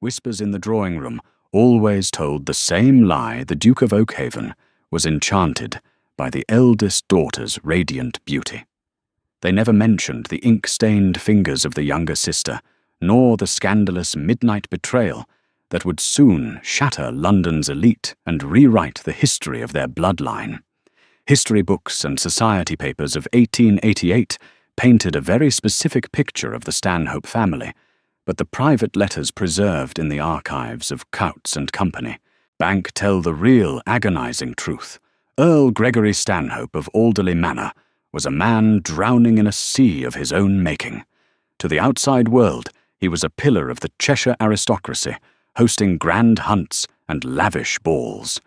Whispers in the drawing room always told the same lie: the Duke of Oakhaven was enchanted by the eldest daughter's radiant beauty. They never mentioned the ink-stained fingers of the younger sister, nor the scandalous midnight betrayal that would soon shatter London's elite and rewrite the history of their bloodline. History books and society papers of 1888 painted a very specific picture of the Stanhope family, but the private letters preserved in the archives of Coutts and Company Bank tell the real agonizing truth. Earl Gregory Stanhope of Alderley Manor was a man drowning in a sea of his own making. To the outside world, he was a pillar of the Cheshire aristocracy, hosting grand hunts and lavish balls.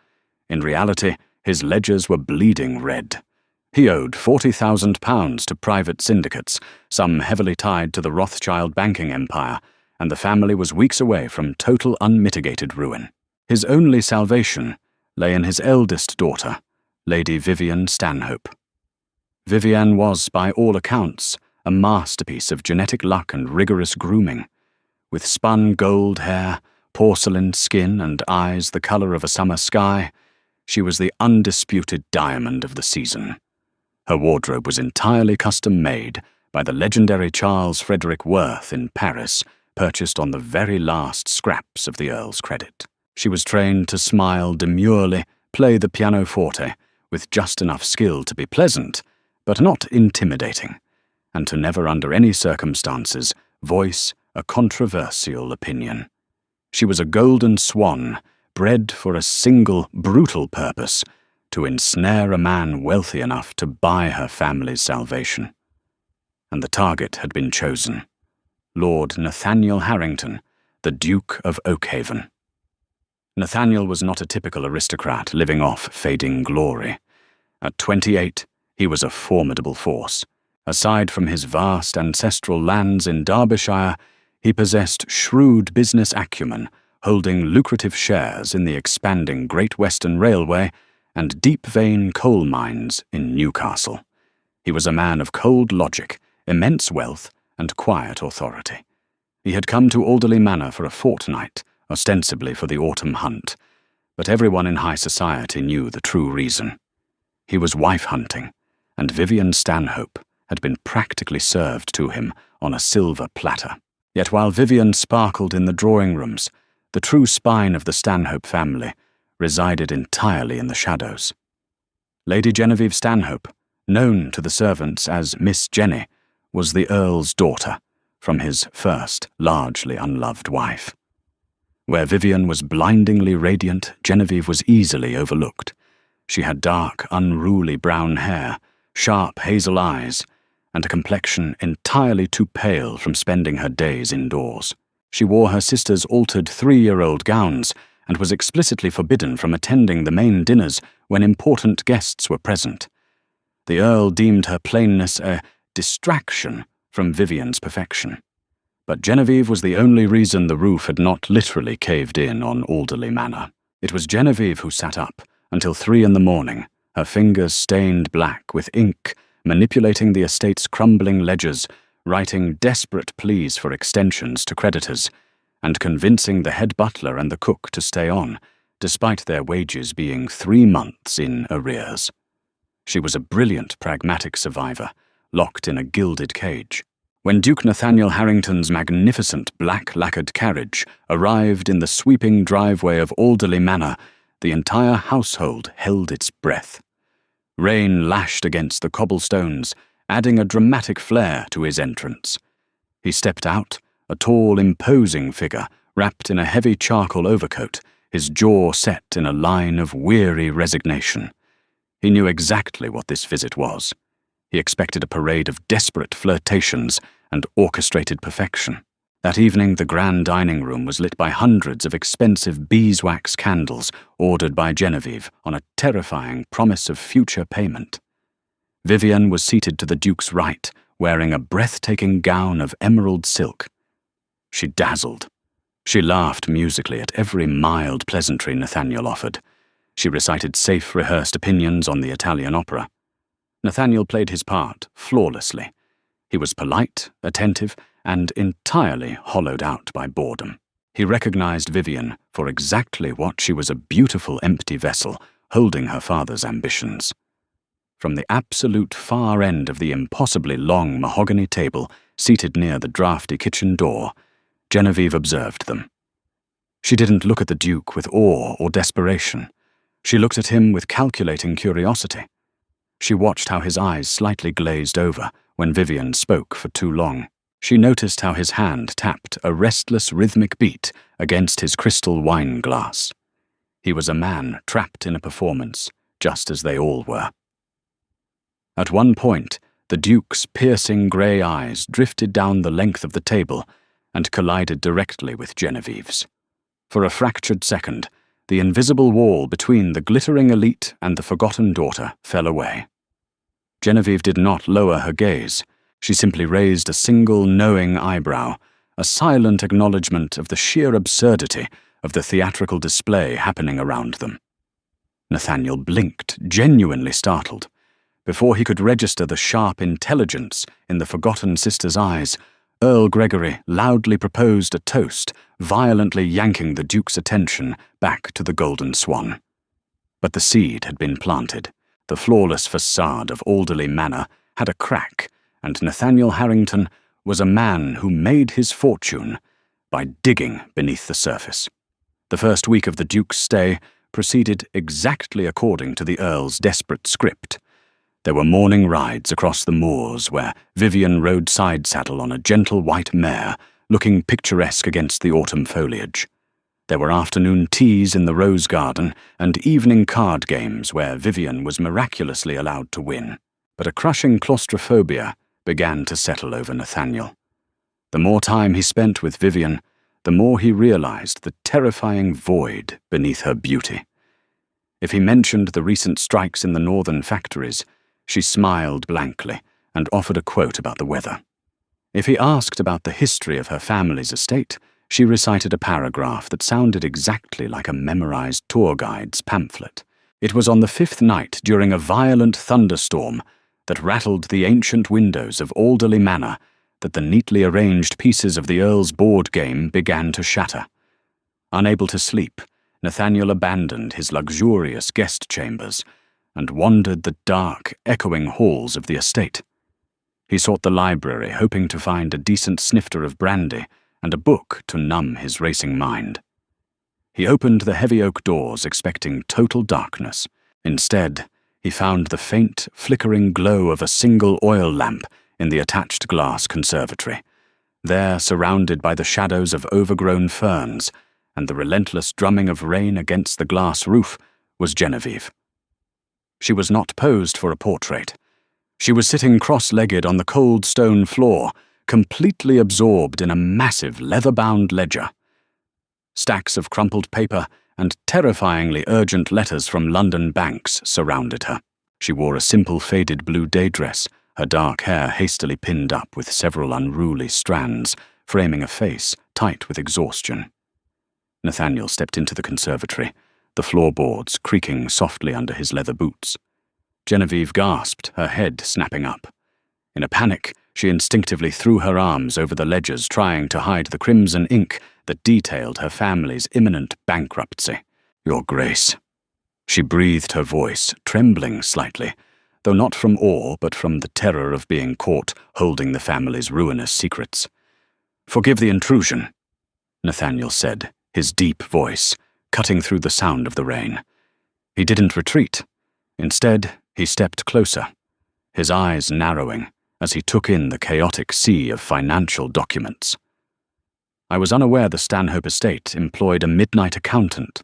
In reality, his ledgers were bleeding red. He owed £40,000 to private syndicates, some heavily tied to the Rothschild banking empire, and the family was weeks away from total unmitigated ruin. His only salvation lay in his eldest daughter, Lady Vivian Stanhope. Vivian was, by all accounts, a masterpiece of genetic luck and rigorous grooming. With spun gold hair, porcelain skin, and eyes the colour of a summer sky, she was the undisputed diamond of the season. Her wardrobe was entirely custom-made by the legendary Charles Frederick Worth in Paris, purchased on the very last scraps of the Earl's credit. She was trained to smile demurely, play the pianoforte, with just enough skill to be pleasant, but not intimidating, and to never under any circumstances voice a controversial opinion. She was a golden swan, bred for a single brutal purpose: to ensnare a man wealthy enough to buy her family's salvation. And the target had been chosen: Lord Nathaniel Harrington, the Duke of Oakhaven. Nathaniel was not a typical aristocrat living off fading glory. At 28, he was a formidable force. Aside from his vast ancestral lands in Derbyshire, he possessed shrewd business acumen, holding lucrative shares in the expanding Great Western Railway and deep-vein coal mines in Newcastle. He was a man of cold logic, immense wealth, and quiet authority. He had come to Alderley Manor for a fortnight, ostensibly for the autumn hunt, but everyone in high society knew the true reason. He was wife-hunting, and Vivian Stanhope had been practically served to him on a silver platter. Yet while Vivian sparkled in the drawing rooms, the true spine of the Stanhope family resided entirely in the shadows. Lady Genevieve Stanhope, known to the servants as Miss Jenny, was the Earl's daughter, from his first largely unloved wife. Where Vivian was blindingly radiant, Genevieve was easily overlooked. She had dark, unruly brown hair, sharp hazel eyes, and a complexion entirely too pale from spending her days indoors. She wore her sister's altered 3-year-old gowns and was explicitly forbidden from attending the main dinners when important guests were present. The Earl deemed her plainness a distraction from Vivian's perfection. But Genevieve was the only reason the roof had not literally caved in on Alderley Manor. It was Genevieve who sat up until 3 in the morning, her fingers stained black with ink, manipulating the estate's crumbling ledgers, writing desperate pleas for extensions to creditors, and convincing the head butler and the cook to stay on, despite their wages being 3 months in arrears. She was a brilliant pragmatic survivor, locked in a gilded cage. When Duke Nathaniel Harrington's magnificent black-lacquered carriage arrived in the sweeping driveway of Alderley Manor, the entire household held its breath. Rain lashed against the cobblestones, adding a dramatic flair to his entrance. He stepped out, a tall, imposing figure, wrapped in a heavy charcoal overcoat, his jaw set in a line of weary resignation. He knew exactly what this visit was. He expected a parade of desperate flirtations and orchestrated perfection. That evening, the grand dining room was lit by hundreds of expensive beeswax candles ordered by Genevieve on a terrifying promise of future payment. Vivian was seated to the Duke's right, wearing a breathtaking gown of emerald silk. She dazzled. She laughed musically at every mild pleasantry Nathaniel offered. She recited safe, rehearsed opinions on the Italian opera. Nathaniel played his part flawlessly. He was polite, attentive, and entirely hollowed out by boredom. He recognized Vivian for exactly what she was, a beautiful empty vessel holding her father's ambitions. From the absolute far end of the impossibly long mahogany table seated near the draughty kitchen door, Genevieve observed them. She didn't look at the Duke with awe or desperation. She looked at him with calculating curiosity. She watched how his eyes slightly glazed over when Vivian spoke for too long. She noticed how his hand tapped a restless rhythmic beat against his crystal wine glass. He was a man trapped in a performance, just as they all were. At one point, the Duke's piercing grey eyes drifted down the length of the table and collided directly with Genevieve's. For a fractured second, the invisible wall between the glittering elite and the forgotten daughter fell away. Genevieve did not lower her gaze. She simply raised a single knowing eyebrow, a silent acknowledgement of the sheer absurdity of the theatrical display happening around them. Nathaniel blinked, genuinely startled. Before he could register the sharp intelligence in the forgotten sister's eyes, Earl Gregory loudly proposed a toast, violently yanking the Duke's attention back to the Golden Swan. But the seed had been planted. The flawless facade of Alderley Manor had a crack, and Nathaniel Harrington was a man who made his fortune by digging beneath the surface. The first week of the Duke's stay proceeded exactly according to the Earl's desperate script. There were morning rides across the moors where Vivian rode side saddle on a gentle white mare, looking picturesque against the autumn foliage. There were afternoon teas in the rose garden and evening card games where Vivian was miraculously allowed to win. But a crushing claustrophobia began to settle over Nathaniel. The more time he spent with Vivian, the more he realized the terrifying void beneath her beauty. If he mentioned the recent strikes in the northern factories, she smiled blankly and offered a quote about the weather. If he asked about the history of her family's estate, she recited a paragraph that sounded exactly like a memorized tour guide's pamphlet. It was on the fifth night during a violent thunderstorm that rattled the ancient windows of Alderley Manor that the neatly arranged pieces of the Earl's board game began to shatter. Unable to sleep, Nathaniel abandoned his luxurious guest chambers and wandered the dark, echoing halls of the estate. He sought the library, hoping to find a decent snifter of brandy and a book to numb his racing mind. He opened the heavy oak doors, expecting total darkness. Instead, he found the faint, flickering glow of a single oil lamp in the attached glass conservatory. There, surrounded by the shadows of overgrown ferns and the relentless drumming of rain against the glass roof, was Genevieve. She was not posed for a portrait. She was sitting cross-legged on the cold stone floor, completely absorbed in a massive leather-bound ledger. Stacks of crumpled paper and terrifyingly urgent letters from London banks surrounded her. She wore a simple faded blue day dress, her dark hair hastily pinned up with several unruly strands, framing a face tight with exhaustion. Nathaniel stepped into the conservatory, the floorboards creaking softly under his leather boots. Genevieve gasped, her head snapping up. In a panic, she instinctively threw her arms over the ledgers, trying to hide the crimson ink that detailed her family's imminent bankruptcy. "Your Grace." She breathed, her voice trembling slightly, though not from awe but from the terror of being caught holding the family's ruinous secrets. "Forgive the intrusion," Nathaniel said, his deep voice cutting through the sound of the rain. He didn't retreat. Instead, he stepped closer, his eyes narrowing as he took in the chaotic sea of financial documents. "I was unaware the Stanhope estate employed a midnight accountant."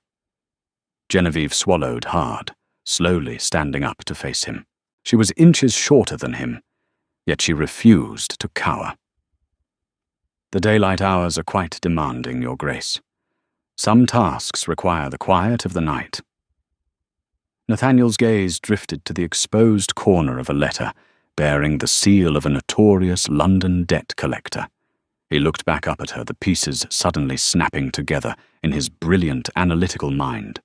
Genevieve swallowed hard, slowly standing up to face him. She was inches shorter than him, yet she refused to cower. "The daylight hours are quite demanding, Your Grace. Some tasks require the quiet of the night." Nathaniel's gaze drifted to the exposed corner of a letter bearing the seal of a notorious London debt collector. He looked back up at her, the pieces suddenly snapping together in his brilliant analytical mind.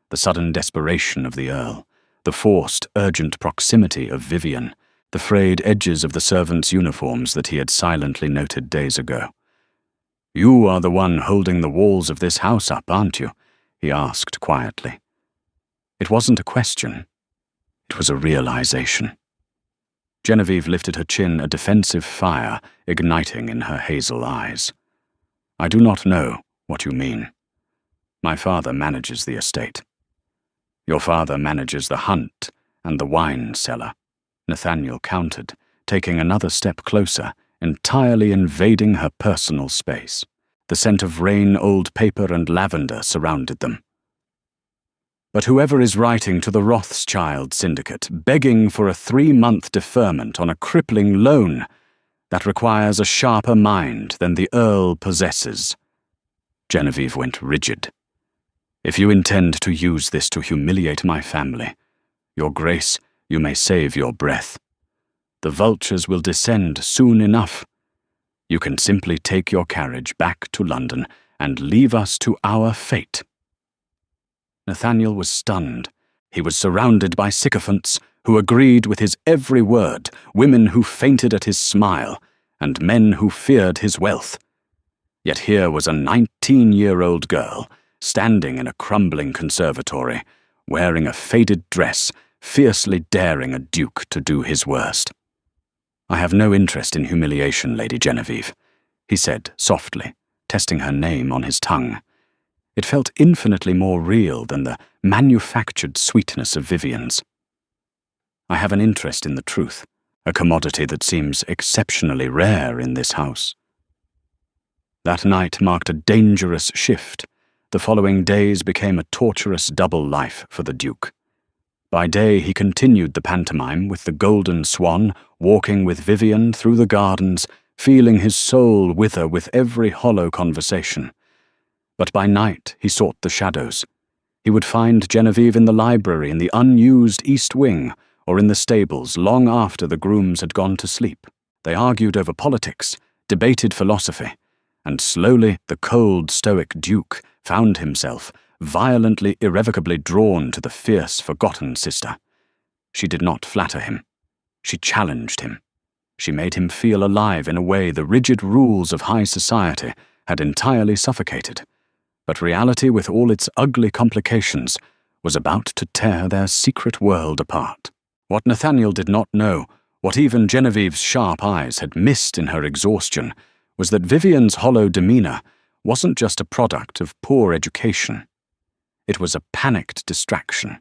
The sudden desperation of the Earl, the forced, urgent proximity of Vivian, the frayed edges of the servants' uniforms that he had silently noted days ago. You are the one holding the walls of this house up, aren't you? He asked quietly. It wasn't a question. It was a realization. Genevieve lifted her chin, a defensive fire igniting in her hazel eyes. I do not know what you mean. My father manages the estate. Your father manages the hunt and the wine cellar, Nathaniel countered, taking another step closer, entirely invading her personal space. The scent of rain, old paper, and lavender surrounded them. But whoever is writing to the Rothschild syndicate, begging for a 3-month deferment on a crippling loan, that requires a sharper mind than the Earl possesses. Genevieve went rigid. If you intend to use this to humiliate my family, Your Grace, you may save your breath. The vultures will descend soon enough. You can simply take your carriage back to London and leave us to our fate. Nathaniel was stunned. He was surrounded by sycophants who agreed with his every word, women who fainted at his smile, and men who feared his wealth. Yet here was a 19-year-old girl, standing in a crumbling conservatory, wearing a faded dress, fiercely daring a duke to do his worst. I have no interest in humiliation, Lady Genevieve, he said softly, testing her name on his tongue. It felt infinitely more real than the manufactured sweetness of Vivian's. I have an interest in the truth, a commodity that seems exceptionally rare in this house. That night marked a dangerous shift. The following days became a torturous double life for the Duke. By day he continued the pantomime with the Golden Swan, walking with Vivian through the gardens, feeling his soul wither with every hollow conversation. But by night he sought the shadows. He would find Genevieve in the library in the unused East Wing, or in the stables long after the grooms had gone to sleep. They argued over politics, debated philosophy, and slowly the cold, stoic Duke found himself violently, irrevocably drawn to the fierce, forgotten sister. She did not flatter him. She challenged him. She made him feel alive in a way the rigid rules of high society had entirely suffocated. But reality, with all its ugly complications, was about to tear their secret world apart. What Nathaniel did not know, what even Genevieve's sharp eyes had missed in her exhaustion, was that Vivian's hollow demeanor wasn't just a product of poor education. It was a panicked distraction.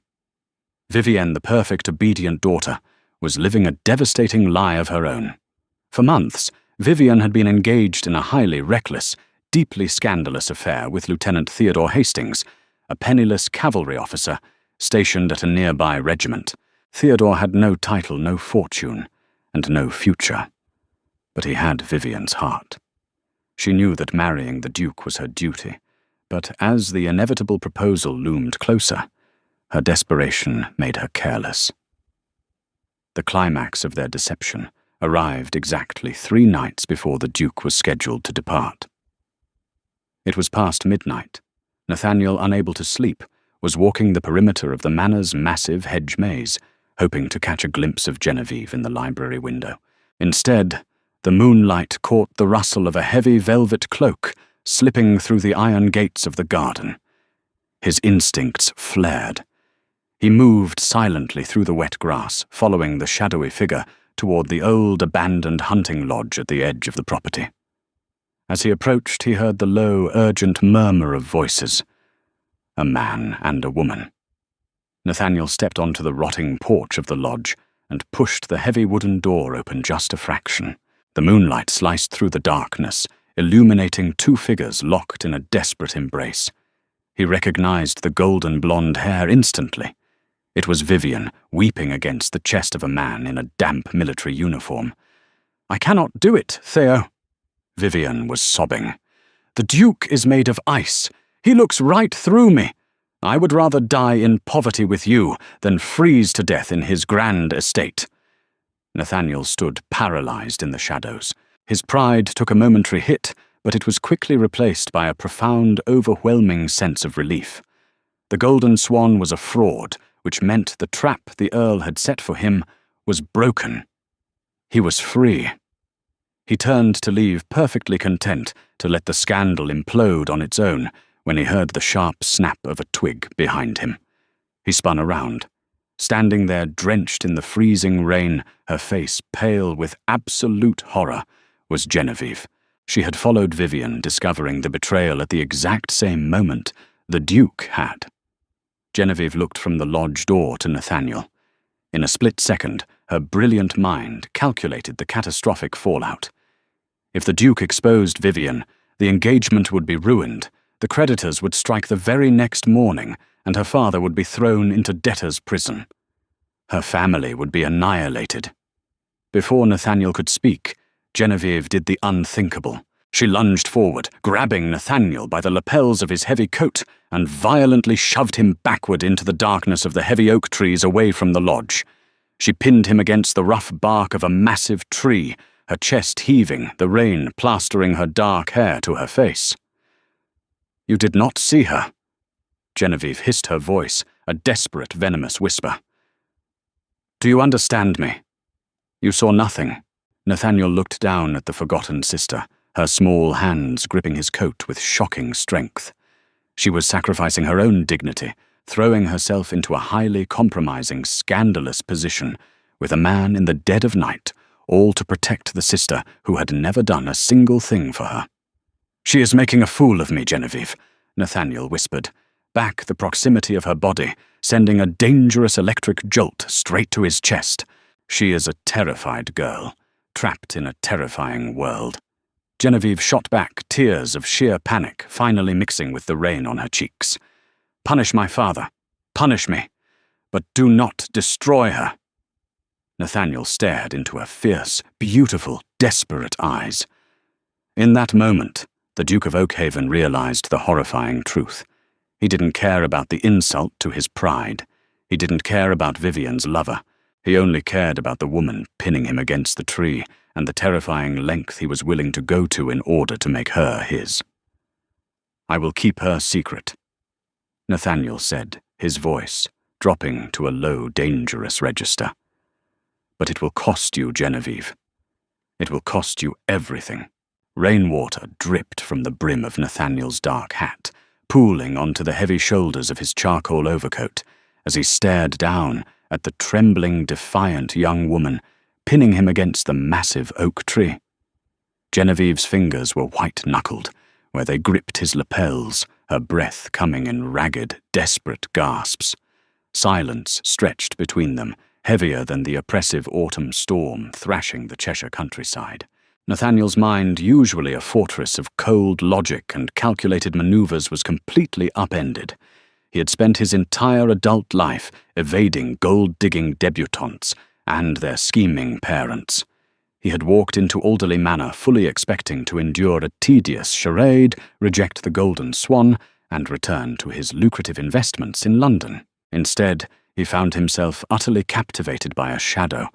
Vivian, the perfect, obedient daughter, was living a devastating lie of her own. For months, Vivian had been engaged in a highly reckless, deeply scandalous affair with Lieutenant Theodore Hastings, a penniless cavalry officer stationed at a nearby regiment. Theodore had no title, no fortune, and no future. But he had Vivian's heart. She knew that marrying the Duke was her duty, but as the inevitable proposal loomed closer, her desperation made her careless. The climax of their deception arrived exactly 3 nights before the Duke was scheduled to depart. It was past midnight. Nathaniel, unable to sleep, was walking the perimeter of the manor's massive hedge maze, hoping to catch a glimpse of Genevieve in the library window. Instead, the moonlight caught the rustle of a heavy velvet cloak slipping through the iron gates of the garden. His instincts flared. He moved silently through the wet grass, following the shadowy figure toward the old abandoned hunting lodge at the edge of the property. As he approached, he heard the low, urgent murmur of voices. A man and a woman. Nathaniel stepped onto the rotting porch of the lodge and pushed the heavy wooden door open just a fraction. The moonlight sliced through the darkness, illuminating 2 figures locked in a desperate embrace. He recognized the golden blonde hair instantly. It was Vivian, weeping against the chest of a man in a damp military uniform. "I cannot do it, Theo." Vivian was sobbing. "The Duke is made of ice. He looks right through me. I would rather die in poverty with you than freeze to death in his grand estate." Nathaniel stood paralyzed in the shadows. His pride took a momentary hit, but it was quickly replaced by a profound, overwhelming sense of relief. The Golden Swan was a fraud, which meant the trap the Earl had set for him was broken. He was free. He turned to leave, perfectly content to let the scandal implode on its own, when he heard the sharp snap of a twig behind him. He spun around. Standing there drenched in the freezing rain, her face pale with absolute horror, was Genevieve. She had followed Vivian, discovering the betrayal at the exact same moment the Duke had. Genevieve looked from the lodge door to Nathaniel. In a split second, her brilliant mind calculated the catastrophic fallout. If the Duke exposed Vivian, the engagement would be ruined, the creditors would strike the very next morning, and her father would be thrown into debtor's prison. Her family would be annihilated. Before Nathaniel could speak, Genevieve did the unthinkable. She lunged forward, grabbing Nathaniel by the lapels of his heavy coat, and violently shoved him backward into the darkness of the heavy oak trees away from the lodge. She pinned him against the rough bark of a massive tree, her chest heaving, the rain plastering her dark hair to her face. "You did not see her?" Genevieve hissed her voice, a desperate, venomous whisper. "Do you understand me? You saw nothing." Nathaniel looked down at the forgotten sister, her small hands gripping his coat with shocking strength. She was sacrificing her own dignity, throwing herself into a highly compromising, scandalous position, with a man in the dead of night, all to protect the sister who had never done a single thing for her. "She is making a fool of me, Genevieve," Nathaniel whispered, back the proximity of her body, sending a dangerous electric jolt straight to his chest. "She is a terrified girl, trapped in a terrifying world." Genevieve shot back, tears of sheer panic finally mixing with the rain on her cheeks. "Punish my father. Punish me. But do not destroy her." Nathaniel stared into her fierce, beautiful, desperate eyes. In that moment, the Duke of Oakhaven realized the horrifying truth. He didn't care about the insult to his pride. He didn't care about Vivian's lover. He only cared about the woman pinning him against the tree and the terrifying length he was willing to go to in order to make her his. "I will keep her secret," Nathaniel said, his voice dropping to a low, dangerous register. "But it will cost you, Genevieve. It will cost you everything." Rainwater dripped from the brim of Nathaniel's dark hat, pooling onto the heavy shoulders of his charcoal overcoat, as he stared down at the trembling, defiant young woman pinning him against the massive oak tree. Genevieve's fingers were white-knuckled, where they gripped his lapels, her breath coming in ragged, desperate gasps. Silence stretched between them, heavier than the oppressive autumn storm thrashing the Cheshire countryside. Nathaniel's mind, usually a fortress of cold logic and calculated maneuvers, was completely upended. He had spent his entire adult life evading gold-digging debutantes and their scheming parents. He had walked into Alderley Manor fully expecting to endure a tedious charade, reject the Golden Swan, and return to his lucrative investments in London. Instead, he found himself utterly captivated by a Shado,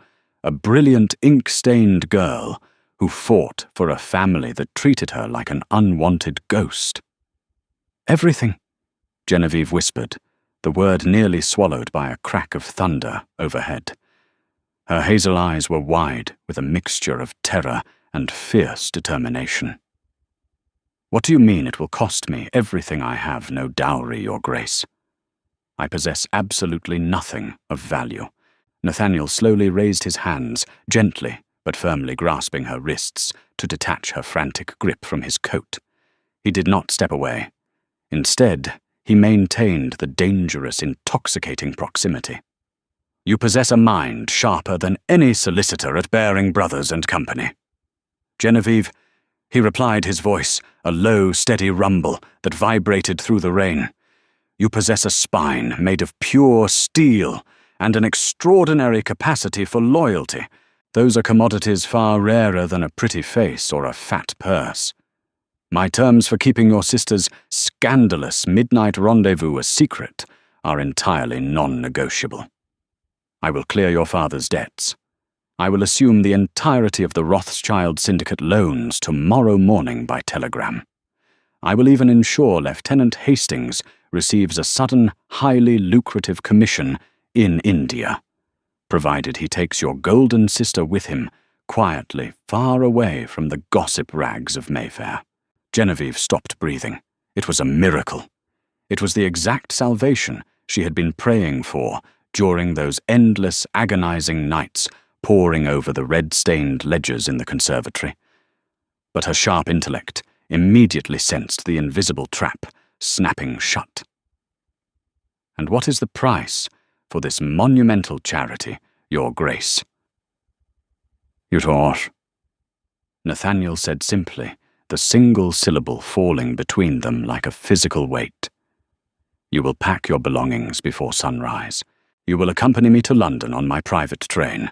a brilliant, ink-stained girl who fought for a family that treated her like an unwanted ghost. "Everything," Genevieve whispered, the word nearly swallowed by a crack of thunder overhead. Her hazel eyes were wide with a mixture of terror and fierce determination. "What do you mean it will cost me everything I have, no dowry, Your Grace?" "I possess absolutely nothing of value." Nathaniel slowly raised his hands, gently but firmly grasping her wrists, to detach her frantic grip from his coat. He did not step away. Instead, he maintained the dangerous, intoxicating proximity. "You possess a mind sharper than any solicitor at Baring Brothers and Company." "Genevieve," he replied, his voice a low, steady rumble that vibrated through the rain. "You possess a spine made of pure steel and an extraordinary capacity for loyalty. Those are commodities far rarer than a pretty face or a fat purse. My terms for keeping your sister's scandalous midnight rendezvous a secret are entirely non-negotiable. I will clear your father's debts. I will assume the entirety of the Rothschild Syndicate loans tomorrow morning by telegram. I will even ensure Lieutenant Hastings receives a sudden, highly lucrative commission in India, provided he takes your golden sister with him quietly far away from the gossip rags of Mayfair. Genevieve stopped breathing. It was a miracle. It was the exact salvation she had been praying for during those endless, agonizing nights poring over the red-stained ledgers in the conservatory. But her sharp intellect immediately sensed the invisible trap snapping shut. "And what is the price for this monumental charity, Your Grace?" "You thought," Nathaniel said simply, the single syllable falling between them like a physical weight. "You will pack your belongings before sunrise. You will accompany me to London on my private train.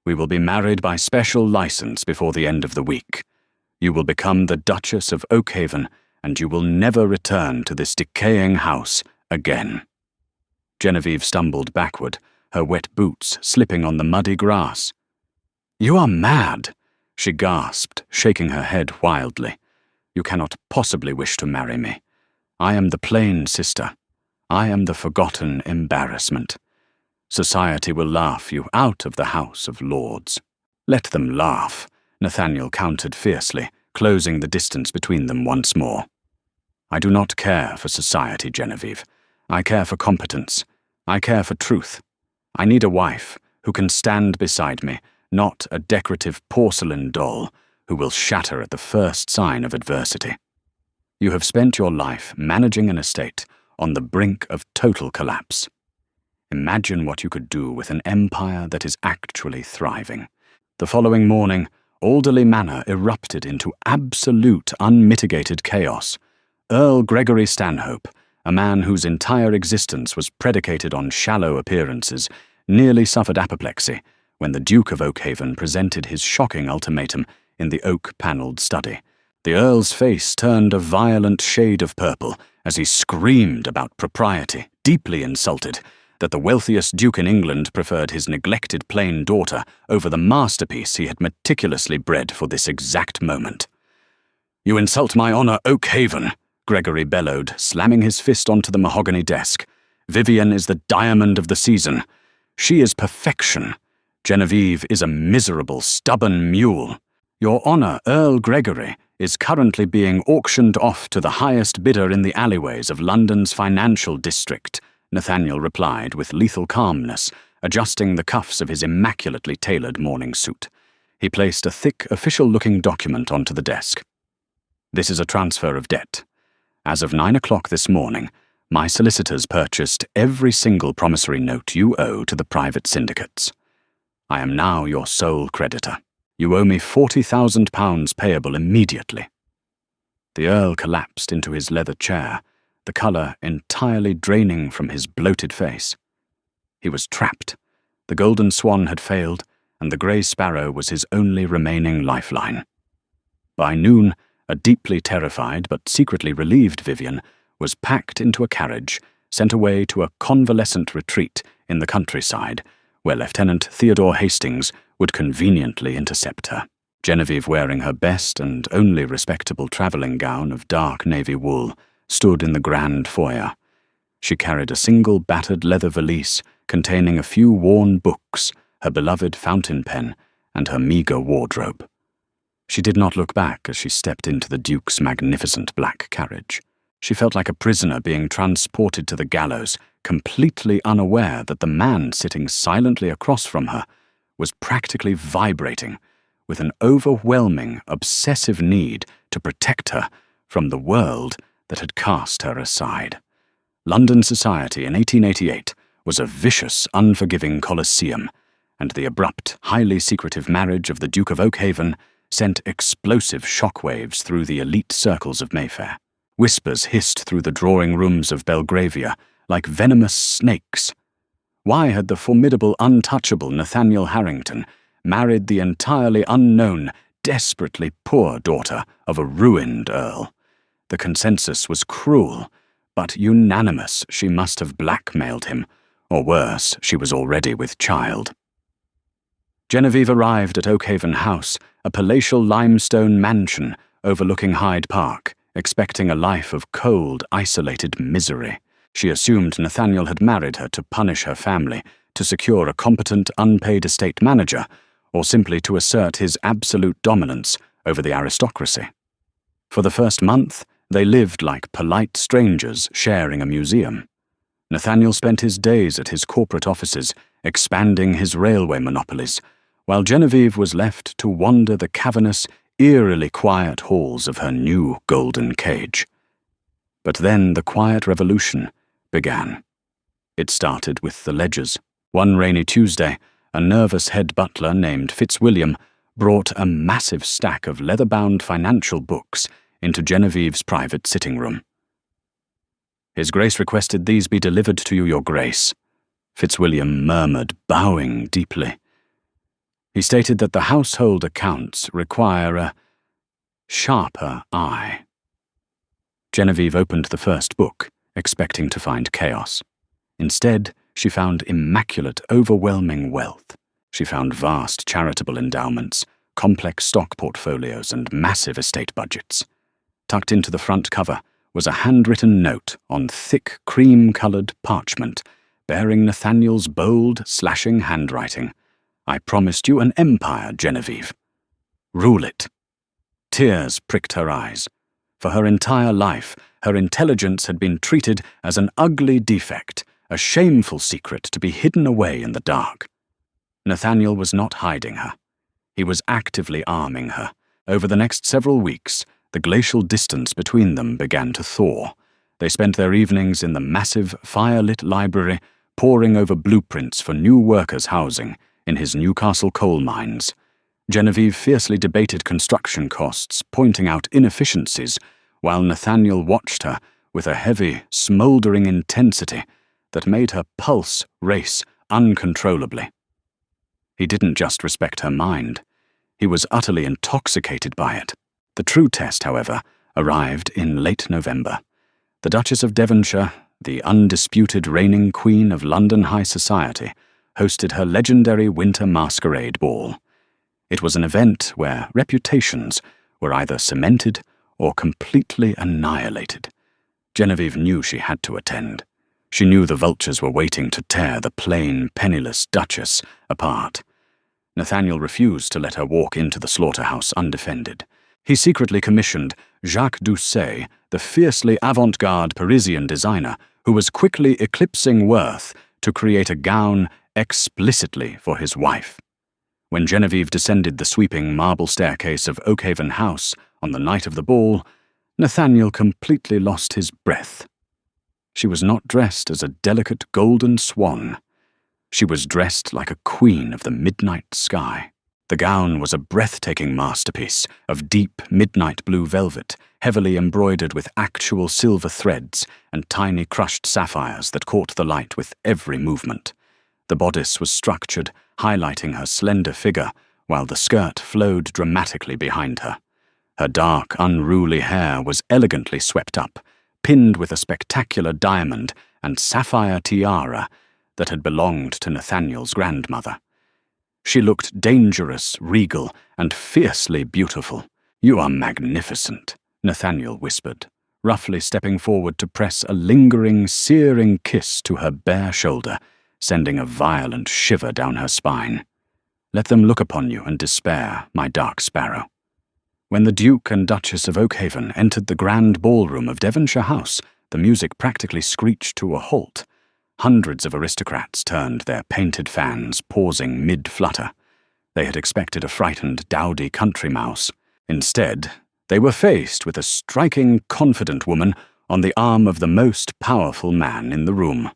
We will be married by special license before the end of the week. You will become the Duchess of Oakhaven, and you will never return to this decaying house again." Genevieve stumbled backward, her wet boots slipping on the muddy grass. "You are mad," she gasped, shaking her head wildly. "You cannot possibly wish to marry me. I am the plain sister. I am the forgotten embarrassment. Society will laugh you out of the House of Lords." "Let them laugh," Nathaniel countered fiercely, closing the distance between them once more. "I do not care for society, Genevieve. I care for competence. I care for truth. I need a wife who can stand beside me, not a decorative porcelain doll who will shatter at the first sign of adversity. You have spent your life managing an estate on the brink of total collapse. Imagine what you could do with an empire that is actually thriving." The following morning, Alderley Manor erupted into absolute unmitigated chaos. Earl Gregory Stanhope, a man whose entire existence was predicated on shallow appearances, nearly suffered apoplexy when the Duke of Oakhaven presented his shocking ultimatum in the oak-panelled study. The Earl's face turned a violent shade of purple as he screamed about propriety, deeply insulted that the wealthiest duke in England preferred his neglected plain daughter over the masterpiece he had meticulously bred for this exact moment. "You insult my honour, Oakhaven," Gregory bellowed, slamming his fist onto the mahogany desk. "Vivian is the diamond of the season. She is perfection. Genevieve is a miserable, stubborn mule. Your honour, Earl Gregory, is currently being auctioned off to the highest bidder in the alleyways of London's financial district," Nathaniel replied with lethal calmness, adjusting the cuffs of his immaculately tailored morning suit. He placed a thick, official-looking document onto the desk. "This is a transfer of debt. As of 9 o'clock this morning, my solicitors purchased every single promissory note you owe to the private syndicates. I am now your sole creditor. You owe me £40,000 payable immediately." The Earl collapsed into his leather chair, the colour entirely draining from his bloated face. He was trapped. The Golden Swan had failed, and the Grey Sparrow was his only remaining lifeline. By noon, a deeply terrified but secretly relieved Vivian was packed into a carriage, sent away to a convalescent retreat in the countryside, where Lieutenant Theodore Hastings would conveniently intercept her. Genevieve, wearing her best and only respectable travelling gown of dark navy wool, stood in the grand foyer. She carried a single battered leather valise containing a few worn books, her beloved fountain pen, and her meagre wardrobe. She did not look back as she stepped into the Duke's magnificent black carriage. She felt like a prisoner being transported to the gallows, completely unaware that the man sitting silently across from her was practically vibrating with an overwhelming, obsessive need to protect her from the world that had cast her aside. London society in 1888 was a vicious, unforgiving colosseum, and the abrupt, highly secretive marriage of the Duke of Oakhaven sent explosive shockwaves through the elite circles of Mayfair. Whispers hissed through the drawing rooms of Belgravia like venomous snakes. Why had the formidable, untouchable Nathaniel Harrington married the entirely unknown, desperately poor daughter of a ruined earl? The consensus was cruel, but unanimous. She must have blackmailed him, or worse, she was already with child. Genevieve arrived at Oakhaven House, a palatial limestone mansion overlooking Hyde Park, expecting a life of cold, isolated misery. She assumed Nathaniel had married her to punish her family, to secure a competent, unpaid estate manager, or simply to assert his absolute dominance over the aristocracy. For the first month, they lived like polite strangers sharing a museum. Nathaniel spent his days at his corporate offices, expanding his railway monopolies, while Genevieve was left to wander the cavernous, eerily quiet halls of her new golden cage. But then the quiet revolution began. It started with the ledgers. One rainy Tuesday, a nervous head butler named Fitzwilliam brought a massive stack of leather-bound financial books into Genevieve's private sitting room. "His Grace requested these be delivered to you, Your Grace," Fitzwilliam murmured, bowing deeply. He stated that the household accounts require a sharper eye. Genevieve opened the first book, expecting to find chaos. Instead, she found immaculate, overwhelming wealth. She found vast charitable endowments, complex stock portfolios, and massive estate budgets. Tucked into the front cover was a handwritten note on thick cream-colored parchment, bearing Nathaniel's bold, slashing handwriting. "I promised you an empire, Genevieve. Rule it." Tears pricked her eyes. For her entire life, her intelligence had been treated as an ugly defect, a shameful secret to be hidden away in the dark. Nathaniel was not hiding her. He was actively arming her. Over the next several weeks, the glacial distance between them began to thaw. They spent their evenings in the massive, fire-lit library, poring over blueprints for new workers' housing in his Newcastle coal mines. Genevieve fiercely debated construction costs, pointing out inefficiencies, while Nathaniel watched her with a heavy, smouldering intensity that made her pulse race uncontrollably. He didn't just respect her mind. He was utterly intoxicated by it. The true test, however, arrived in late November. The Duchess of Devonshire, the undisputed reigning queen of London high society, hosted her legendary winter masquerade ball. It was an event where reputations were either cemented or completely annihilated. Genevieve knew she had to attend. She knew the vultures were waiting to tear the plain, penniless Duchess apart. Nathaniel refused to let her walk into the slaughterhouse undefended. He secretly commissioned Jacques Doucet, the fiercely avant-garde Parisian designer who was quickly eclipsing Worth, to create a gown explicitly for his wife. When Genevieve descended the sweeping marble staircase of Oakhaven House on the night of the ball, Nathaniel completely lost his breath. She was not dressed as a delicate golden swan. She was dressed like a queen of the midnight sky. The gown was a breathtaking masterpiece of deep midnight blue velvet, heavily embroidered with actual silver threads and tiny crushed sapphires that caught the light with every movement. The bodice was structured, highlighting her slender figure, while the skirt flowed dramatically behind her. Her dark, unruly hair was elegantly swept up, pinned with a spectacular diamond and sapphire tiara that had belonged to Nathaniel's grandmother. She looked dangerous, regal, and fiercely beautiful. "You are magnificent," Nathaniel whispered, roughly stepping forward to press a lingering, searing kiss to her bare shoulder, sending a violent shiver down her spine. "Let them look upon you and despair, my dark sparrow." When the Duke and Duchess of Oakhaven entered the grand ballroom of Devonshire House, the music practically screeched to a halt. Hundreds of aristocrats turned their painted fans, pausing mid-flutter. They had expected a frightened, dowdy country mouse. Instead, they were faced with a striking, confident woman on the arm of the most powerful man in the room.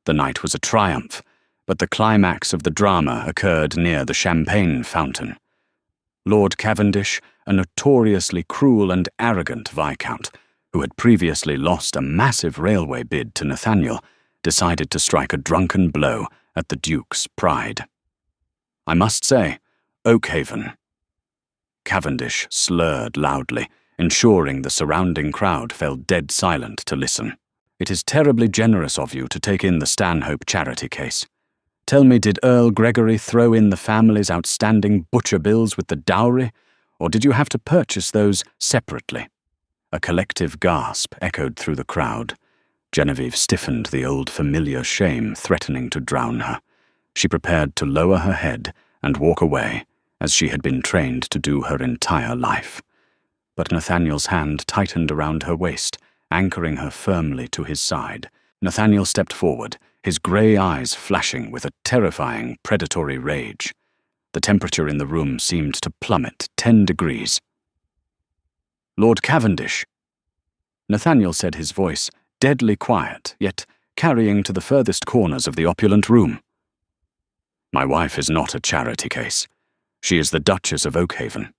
The night was a triumph, but the climax of the drama occurred near the champagne fountain. Lord Cavendish, a notoriously cruel and arrogant viscount, who had previously lost a massive railway bid to Nathaniel, decided to strike a drunken blow at the Duke's pride. "I must say, Oakhaven." Cavendish slurred loudly, ensuring the surrounding crowd fell dead silent to listen. "It is terribly generous of you to take in the Stanhope charity case. Tell me, did Earl Gregory throw in the family's outstanding butcher bills with the dowry, or did you have to purchase those separately?" A collective gasp echoed through the crowd. Genevieve stiffened, the old familiar shame threatening to drown her. She prepared to lower her head and walk away, as she had been trained to do her entire life. But Nathaniel's hand tightened around her waist, anchoring her firmly to his side. Nathaniel stepped forward, his grey eyes flashing with a terrifying, predatory rage. The temperature in the room seemed to plummet 10 degrees. "Lord Cavendish," Nathaniel said, his voice deadly quiet, yet carrying to the furthest corners of the opulent room. "My wife is not a charity case. She is the Duchess of Oakhaven.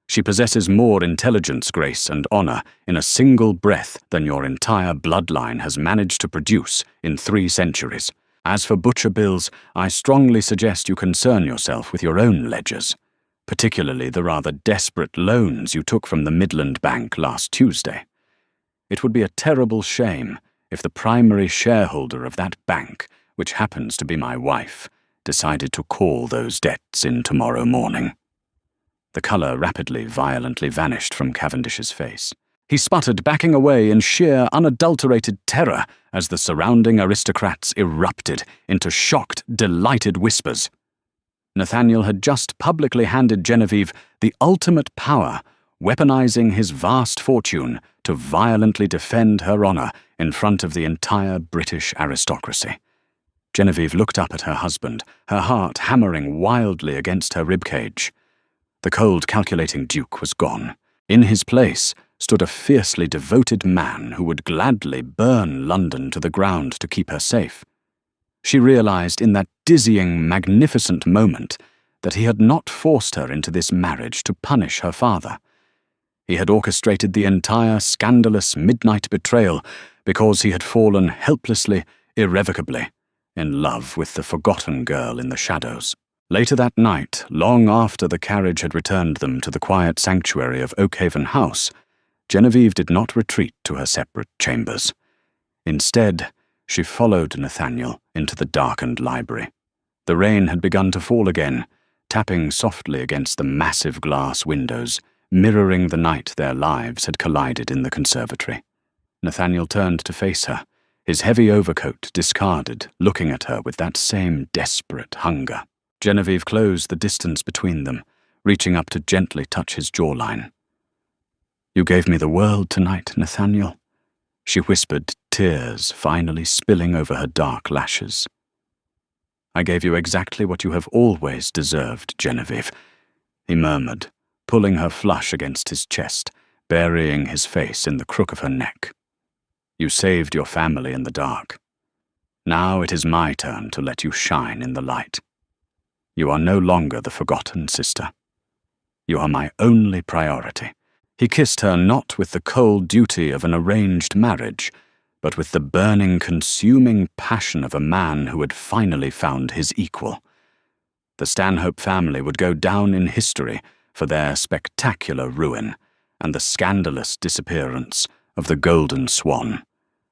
She possesses more intelligence, grace, and honor in a single breath than your entire bloodline has managed to produce in 3 centuries. As for butcher bills, I strongly suggest you concern yourself with your own ledgers, particularly the rather desperate loans you took from the Midland Bank last Tuesday. It would be a terrible shame if the primary shareholder of that bank, which happens to be my wife, decided to call those debts in tomorrow morning." The colour rapidly, violently vanished from Cavendish's face. He sputtered, backing away in sheer, unadulterated terror as the surrounding aristocrats erupted into shocked, delighted whispers. Nathaniel had just publicly handed Genevieve the ultimate power, weaponizing his vast fortune to violently defend her honour in front of the entire British aristocracy. Genevieve looked up at her husband, her heart hammering wildly against her ribcage. The cold, calculating Duke was gone. In his place stood a fiercely devoted man who would gladly burn London to the ground to keep her safe. She realized in that dizzying, magnificent moment that he had not forced her into this marriage to punish her father. He had orchestrated the entire scandalous midnight betrayal because he had fallen helplessly, irrevocably, in love with the forgotten girl in the shadows. Later that night, long after the carriage had returned them to the quiet sanctuary of Oakhaven House, Genevieve did not retreat to her separate chambers. Instead, she followed Nathaniel into the darkened library. The rain had begun to fall again, tapping softly against the massive glass windows, mirroring the night their lives had collided in the conservatory. Nathaniel turned to face her, his heavy overcoat discarded, looking at her with that same desperate hunger. Genevieve closed the distance between them, reaching up to gently touch his jawline. "You gave me the world tonight, Nathaniel," she whispered, tears finally spilling over her dark lashes. "I gave you exactly what you have always deserved, Genevieve," he murmured, pulling her flush against his chest, burying his face in the crook of her neck. "You saved your family in the dark. Now it is my turn to let you shine in the light. You are no longer the forgotten sister. You are my only priority." He kissed her not with the cold duty of an arranged marriage, but with the burning, consuming passion of a man who had finally found his equal. The Stanhope family would go down in history for their spectacular ruin and the scandalous disappearance of the Golden Swan.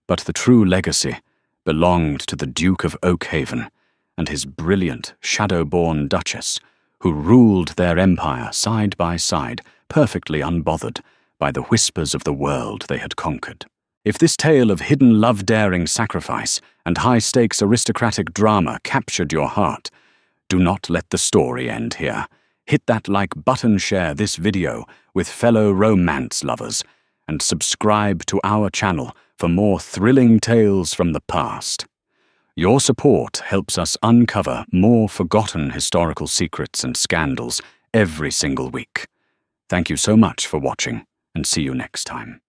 But the true legacy belonged to the Duke of Oakhaven and his brilliant, shadow-born Duchess, who ruled their empire side by side, perfectly unbothered by the whispers of the world they had conquered. If this tale of hidden love-daring sacrifice and high-stakes aristocratic drama captured your heart, do not let the story end here. Hit that like button, share this video with fellow romance lovers, and subscribe to our channel for more thrilling tales from the past. Your support helps us uncover more forgotten historical secrets and scandals every single week. Thank you so much for watching, and see you next time.